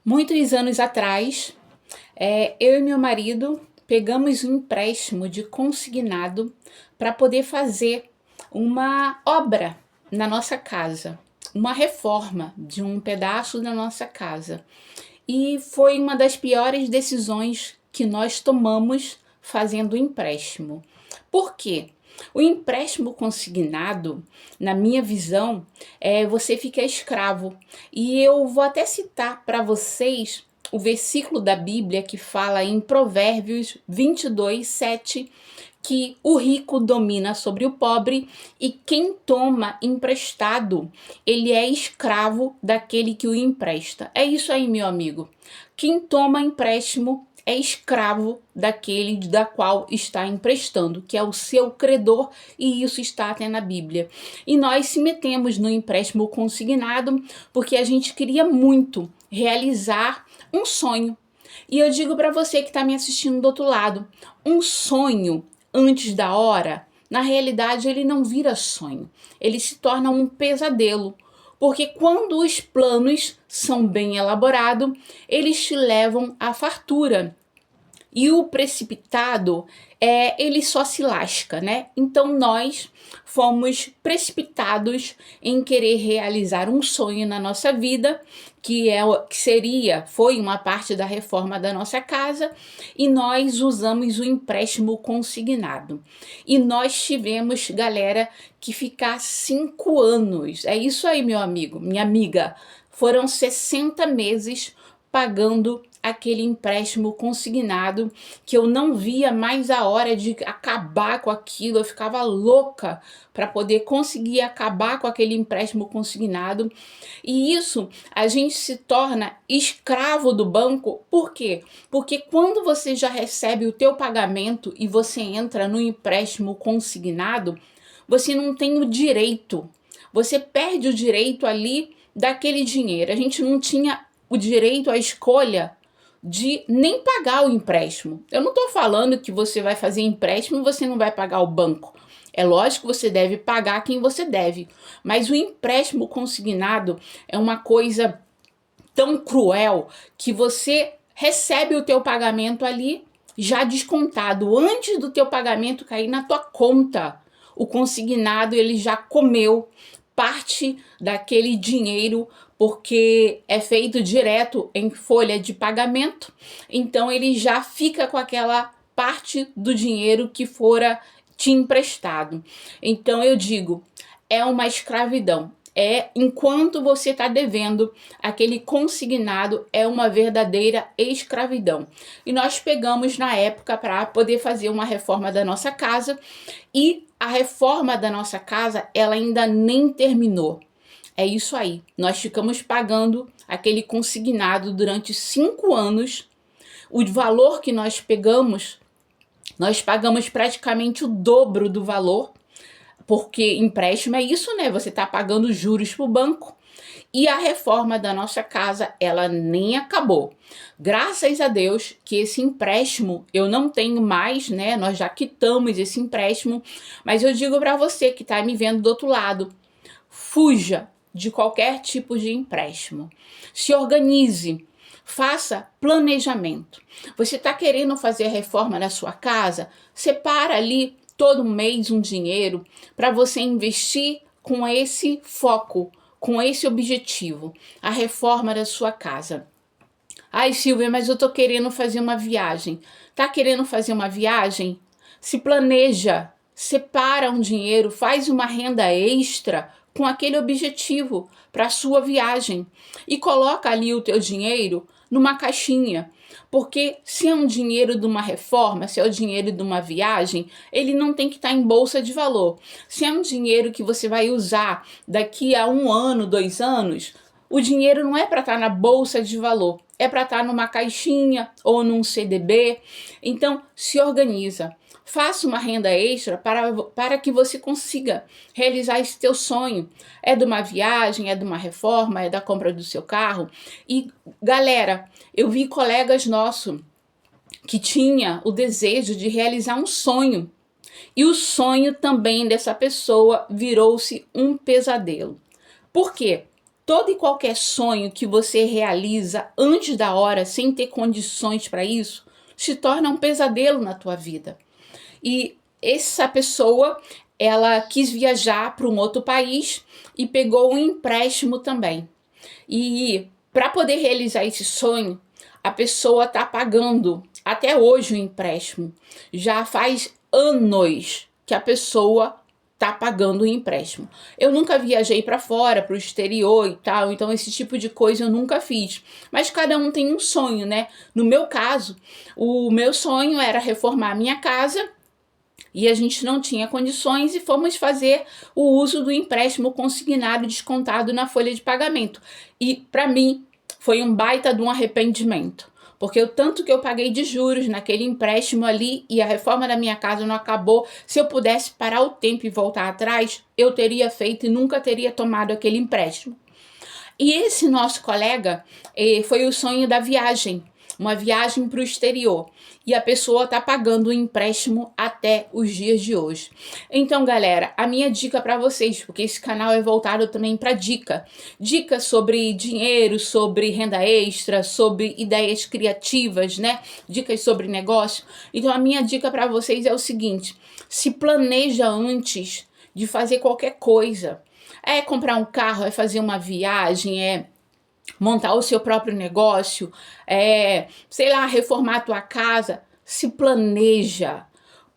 Muitos anos atrás, eu e meu marido pegamos um empréstimo de consignado para poder fazer uma obra na nossa casa, uma reforma de um pedaço da nossa casa. E foi uma das piores decisões que nós tomamos fazendo o empréstimo. Por quê? O empréstimo consignado, na minha visão, você fica escravo. E eu vou até citar para vocês o versículo da Bíblia que fala em Provérbios 22:7, que o rico domina sobre o pobre e quem toma emprestado, ele é escravo daquele que o empresta. É isso aí, meu amigo. Quem toma empréstimo é escravo daquele da qual está emprestando, que é o seu credor, e isso está até na Bíblia. E nós se metemos no empréstimo consignado porque a gente queria muito realizar um sonho. E eu digo para você que está me assistindo do outro lado, um sonho antes da hora, na realidade ele não vira sonho, ele se torna um pesadelo. Porque quando os planos são bem elaborados, eles te levam à fartura. E o precipitado, ele só se lasca, né? Então nós fomos precipitados em querer realizar um sonho na nossa vida, foi uma parte da reforma da nossa casa, e nós usamos o empréstimo consignado. E nós tivemos, galera, que ficar 5 anos. É isso aí, meu amigo, minha amiga. Foram 60 meses pagando aquele empréstimo consignado, que eu não via mais a hora de acabar com aquilo. Eu ficava louca para poder conseguir acabar com aquele empréstimo consignado. E isso, a gente se torna escravo do banco. Por quê? Porque quando você já recebe o teu pagamento e você entra no empréstimo consignado, você não tem o direito. Você perde o direito ali daquele dinheiro. A gente não tinha o direito à escolha de nem pagar o empréstimo. Eu não estou falando que você vai fazer empréstimo e você não vai pagar o banco. É lógico que você deve pagar quem você deve, mas o empréstimo consignado é uma coisa tão cruel que você recebe o teu pagamento ali já descontado, antes do teu pagamento cair na tua conta. O consignado, ele já comeu parte daquele dinheiro, porque é feito direto em folha de pagamento, então ele já fica com aquela parte do dinheiro que fora te emprestado. Então eu digo, é uma escravidão. Enquanto você está devendo, aquele consignado é uma verdadeira escravidão. E nós pegamos na época para poder fazer uma reforma da nossa casa, e a reforma da nossa casa, ela ainda nem terminou. É isso aí, nós ficamos pagando aquele consignado durante 5 anos. O valor que nós pagamos praticamente o dobro do valor, porque empréstimo é isso, né? Você está pagando juros para o banco. E a reforma da nossa casa, ela nem acabou. Graças a Deus que esse empréstimo eu não tenho mais, né? Nós já quitamos esse empréstimo. Mas eu digo para você que está me vendo do outro lado, fuja de qualquer tipo de empréstimo. Se organize. Faça planejamento. Você está querendo fazer a reforma na sua casa? Separa ali todo mês um dinheiro para você investir com esse foco, com esse objetivo, a reforma da sua casa. Ai, Silvia, mas eu tô querendo fazer uma viagem. Tá querendo fazer uma viagem? Se planeja, separa um dinheiro, faz uma renda extra com aquele objetivo para a sua viagem e coloca ali o teu dinheiro numa caixinha. Porque se é um dinheiro de uma reforma, se é o dinheiro de uma viagem, ele não tem que estar em bolsa de valor. Se é um dinheiro que você vai usar daqui a 1 ano, 2 anos, o dinheiro não é para estar na bolsa de valor, é para estar numa caixinha ou num CDB. Então, se organiza. Faça uma renda extra para que você consiga realizar esse teu sonho. É de uma viagem, é de uma reforma, é da compra do seu carro. E, galera, eu vi colegas nossos que tinha o desejo de realizar um sonho. E o sonho também dessa pessoa virou-se um pesadelo. Por quê? Todo e qualquer sonho que você realiza antes da hora, sem ter condições para isso, se torna um pesadelo na tua vida. E essa pessoa, ela quis viajar para um outro país e pegou um empréstimo também. E para poder realizar esse sonho, a pessoa está pagando até hoje o empréstimo. Já faz anos que a pessoa tá pagando o empréstimo. Eu nunca viajei para fora, para o exterior e tal, então esse tipo de coisa eu nunca fiz. Mas cada um tem um sonho, né? No meu caso, o meu sonho era reformar a minha casa e a gente não tinha condições e fomos fazer o uso do empréstimo consignado descontado na folha de pagamento. E para mim foi um baita de um arrependimento. Porque o tanto que eu paguei de juros naquele empréstimo ali e a reforma da minha casa não acabou, se eu pudesse parar o tempo e voltar atrás, eu teria feito e nunca teria tomado aquele empréstimo. E esse nosso colega foi o sonho da viagem, uma viagem para o exterior. E a pessoa está pagando o empréstimo até os dias de hoje. Então, galera, a minha dica para vocês, porque esse canal é voltado também para dicas sobre dinheiro, sobre renda extra, sobre ideias criativas, né? Dicas sobre negócio. Então, a minha dica para vocês é o seguinte: se planeja antes de fazer qualquer coisa. É comprar um carro, é fazer uma viagem, é montar o seu próprio negócio, sei lá, reformar a tua casa. Se planeja,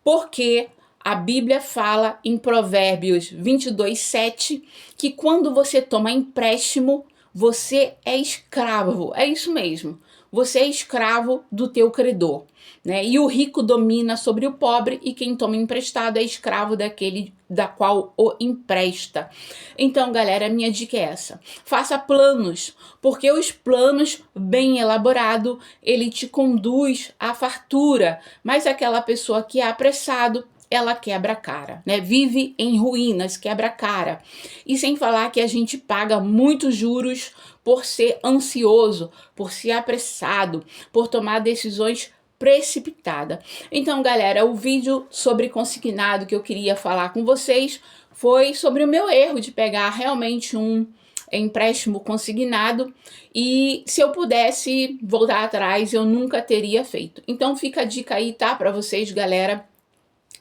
porque a Bíblia fala em Provérbios 22:7 que quando você toma empréstimo, você é escravo. É isso mesmo. Você é escravo do teu credor, né? E o rico domina sobre o pobre e quem toma emprestado é escravo daquele da qual o empresta. Então, galera, a minha dica é essa: faça planos, porque os planos bem elaborados, ele te conduz à fartura, mas aquela pessoa que é apressado, ela quebra a cara, né? Vive em ruínas, quebra a cara. E sem falar que a gente paga muitos juros por ser ansioso, por ser apressado, por tomar decisões precipitada. Então, galera, o vídeo sobre consignado que eu queria falar com vocês foi sobre o meu erro de pegar realmente um empréstimo consignado, e se eu pudesse voltar atrás, eu nunca teria feito. Então fica a dica aí, tá, para vocês, galera,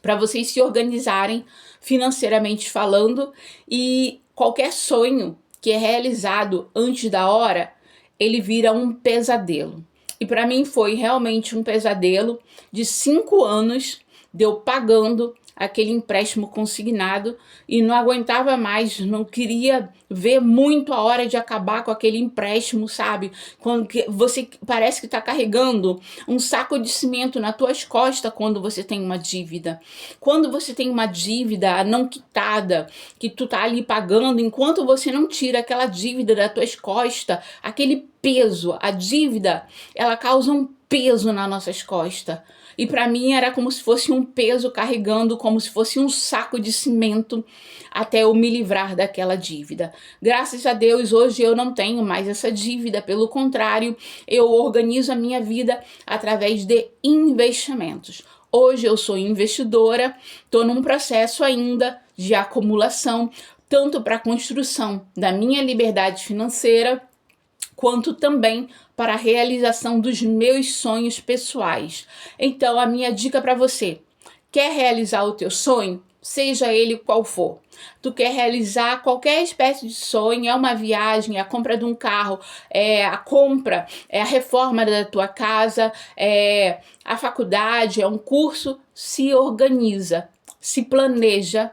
para vocês se organizarem financeiramente falando, e qualquer sonho que é realizado antes da hora, ele vira um pesadelo. E para mim foi realmente um pesadelo de 5 anos de eu pagando aquele empréstimo consignado e não aguentava mais, não queria ver muito a hora de acabar com aquele empréstimo, sabe? Quando você parece que está carregando um saco de cimento nas tuas costas quando você tem uma dívida. Quando você tem uma dívida não quitada, que tu tá ali pagando, enquanto você não tira aquela dívida das tuas costas, aquele peso, a dívida, ela causa um peso nas nossas costas. E para mim era como se fosse um peso carregando, como se fosse um saco de cimento até eu me livrar daquela dívida. Graças a Deus, hoje eu não tenho mais essa dívida, pelo contrário, eu organizo a minha vida através de investimentos. Hoje eu sou investidora, estou num processo ainda de acumulação, tanto para a construção da minha liberdade financeira, quanto também para a realização dos meus sonhos pessoais. Então, a minha dica para você: quer realizar o teu sonho? Seja ele qual for. Tu quer realizar qualquer espécie de sonho, é uma viagem, é a compra de um carro, é a compra, é a reforma da tua casa, é a faculdade, é um curso, se organiza, se planeja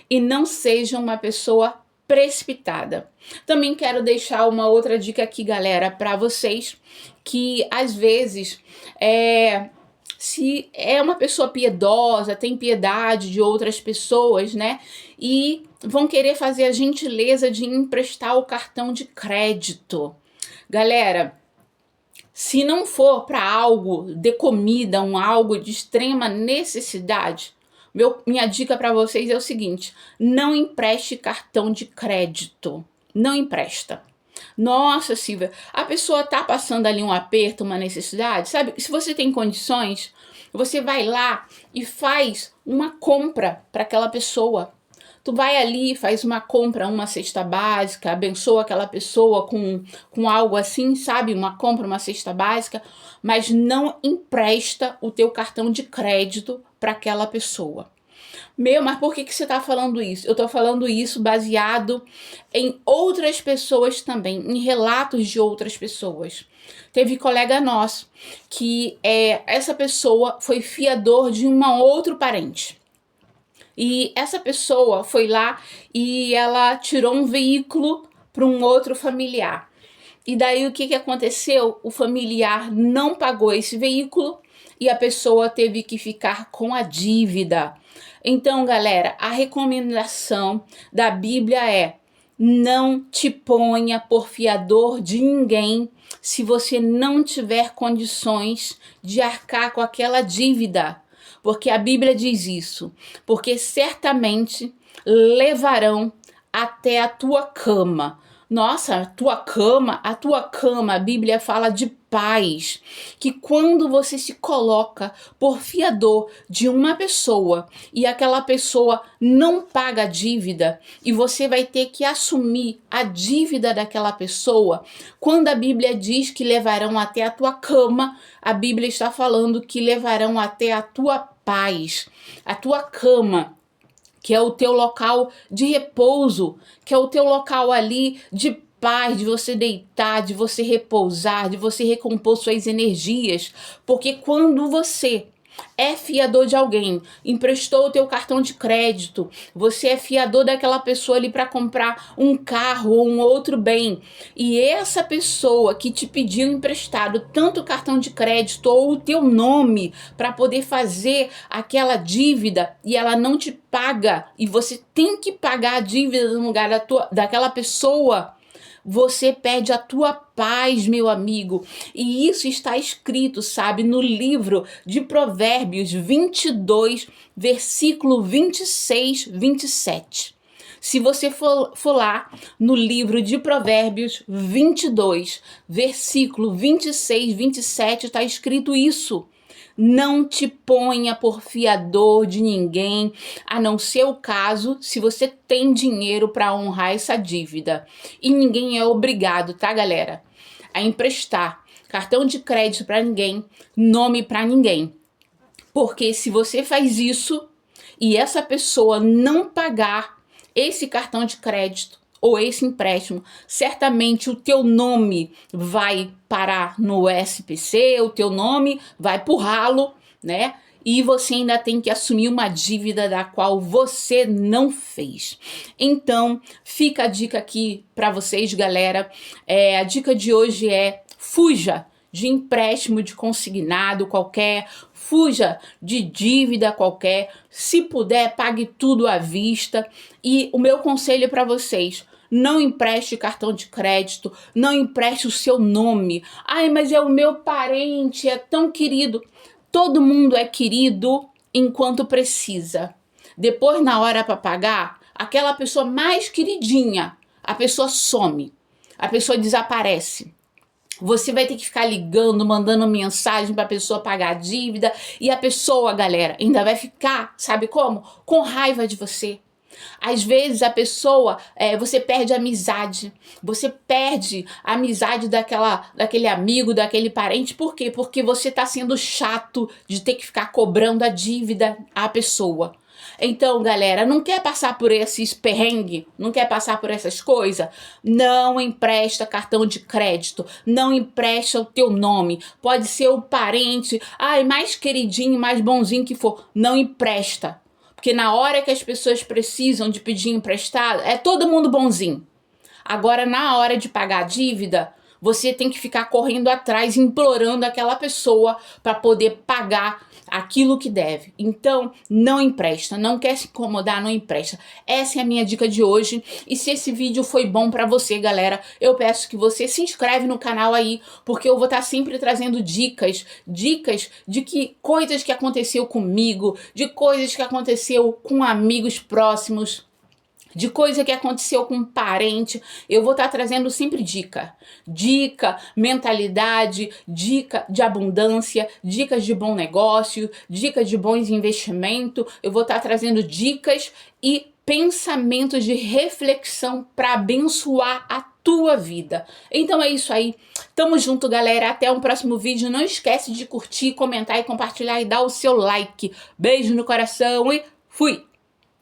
e não seja uma pessoa precipitada. Também quero deixar uma outra dica aqui, galera, para vocês, que às vezes se é uma pessoa piedosa, tem piedade de outras pessoas, né? E vão querer fazer a gentileza de emprestar o cartão de crédito. Galera, se não for para algo de comida, algo de extrema necessidade, minha dica para vocês é o seguinte: não empreste cartão de crédito. Não empresta. Nossa, Silvia, a pessoa tá passando ali um aperto, uma necessidade, sabe? Se você tem condições, você vai lá e faz uma compra para aquela pessoa. Tu vai ali, faz uma compra, uma cesta básica, abençoa aquela pessoa com algo assim, sabe? Uma compra, uma cesta básica, mas não empresta o teu cartão de crédito para aquela pessoa. Mas por que você está falando isso? Eu estou falando isso baseado em outras pessoas também, em relatos de outras pessoas. Teve colega nosso que essa pessoa foi fiador de um outro parente. E essa pessoa foi lá e ela tirou um veículo para um outro familiar. E daí o que aconteceu? O familiar não pagou esse veículo e a pessoa teve que ficar com a dívida. Então, galera, a recomendação da Bíblia é: não te ponha por fiador de ninguém se você não tiver condições de arcar com aquela dívida. Porque a Bíblia diz isso. Porque certamente levarão até a tua cama. Nossa, a tua cama, a Bíblia fala de paz, que quando você se coloca por fiador de uma pessoa e aquela pessoa não paga a dívida e você vai ter que assumir a dívida daquela pessoa, quando a Bíblia diz que levarão até a tua cama, a Bíblia está falando que levarão até a tua paz, a tua cama, que é o teu local de repouso, que é o teu local ali de paz, de você deitar, de você repousar, de você recompor suas energias. Porque quando você é fiador de alguém, emprestou o teu cartão de crédito, você é fiador daquela pessoa ali para comprar um carro ou um outro bem, e essa pessoa que te pediu emprestado tanto o cartão de crédito ou o teu nome para poder fazer aquela dívida e ela não te paga e você tem que pagar a dívida no lugar daquela pessoa, você perde a tua paz, meu amigo. E isso está escrito, sabe, no livro de Provérbios 22, versículo 26, 27. Se você for lá no livro de Provérbios 22, versículo 26, 27, está escrito isso. Não te ponha por fiador de ninguém, a não ser o caso se você tem dinheiro para honrar essa dívida. E ninguém é obrigado, tá, galera, a emprestar cartão de crédito para ninguém, nome para ninguém. Porque se você faz isso e essa pessoa não pagar esse cartão de crédito ou esse empréstimo, certamente o teu nome vai parar no SPC, o teu nome vai pro ralo, né? E você ainda tem que assumir uma dívida da qual você não fez. Então, fica a dica aqui para vocês, galera. A dica de hoje é: fuja de empréstimo de consignado qualquer, fuja de dívida qualquer. Se puder, pague tudo à vista. E o meu conselho para vocês: não empreste cartão de crédito, não empreste o seu nome. Ai, mas é o meu parente, é tão querido. Todo mundo é querido enquanto precisa. Depois, na hora para pagar, aquela pessoa mais queridinha, a pessoa some, a pessoa desaparece. Você vai ter que ficar ligando, mandando mensagem para a pessoa pagar a dívida. E a pessoa, galera, ainda vai ficar, sabe como? Com raiva de você. Às vezes a pessoa, você perde a amizade, você perde a amizade daquele amigo, daquele parente. Por quê? Porque você está sendo chato de ter que ficar cobrando a dívida à pessoa. Então, galera, não quer passar por esses perrengues? Não quer passar por essas coisas? Não empresta cartão de crédito, não empresta o teu nome. Pode ser o parente, mais queridinho, mais bonzinho que for, não empresta. Porque na hora que as pessoas precisam de pedir emprestado, é todo mundo bonzinho. Agora, na hora de pagar a dívida, você tem que ficar correndo atrás, implorando aquela pessoa para poder pagar aquilo que deve. Então, não empresta, não quer se incomodar, não empresta. Essa é a minha dica de hoje. E se esse vídeo foi bom para você, galera, eu peço que você se inscreve no canal aí, porque eu vou estar sempre trazendo dicas de que coisas que aconteceu comigo, de coisas que aconteceu com amigos próximos, de coisa que aconteceu com um parente. Eu vou estar trazendo sempre dica, mentalidade, dica de abundância, dicas de bom negócio, dicas de bons investimentos. Eu vou estar trazendo dicas e pensamentos de reflexão para abençoar a tua vida. Então é isso aí. Tamo junto, galera. Até um próximo vídeo. Não esquece de curtir, comentar e compartilhar e dar o seu like. Beijo no coração e fui!